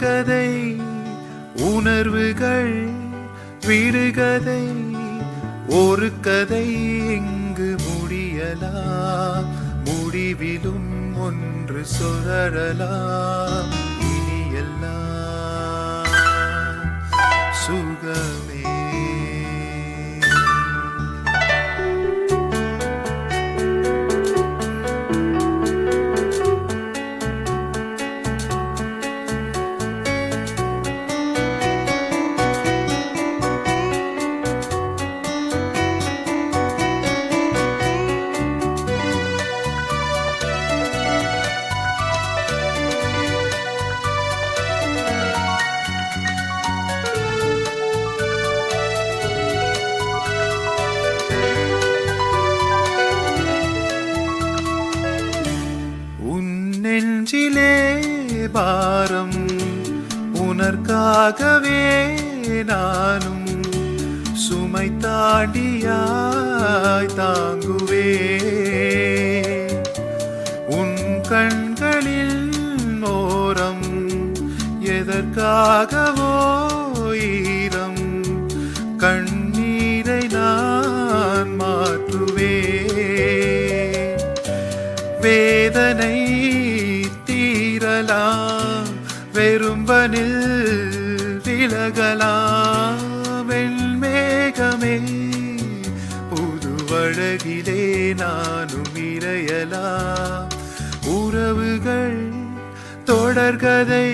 தொடர்கதை உணர்வுகள் விடுகதை ஒரு கதை இங்கு முடியலாம் முடிவிலும் ஒன்று சொல்லலாம் இனி எல்லாம் சுகமே. நெஞ்சிலே பாரம் உனக்காகவே நானும் சுமை தாண்டியாய் தாங்குவே உன் கண்களில் ஓரம் எதற்காகவோ ஈரம் கண்ணீரை நான் மாற்றுவே வேதனை தீரலாம் வெறும்பனில் விலகலாம் வெண்மேகமே புது வழகிலே நானும் இறையலாம் உறவுகள் தொடர்கதை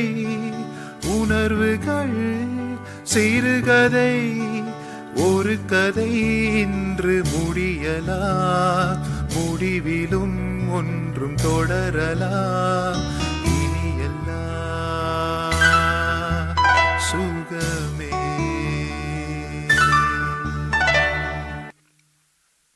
உணர்வுகள் சிறுகதை ஒரு கதை இன்று முடியலாம் முடிவிலும் ஒன்றும் தொடரலாம் இனி எல்லாம் சுக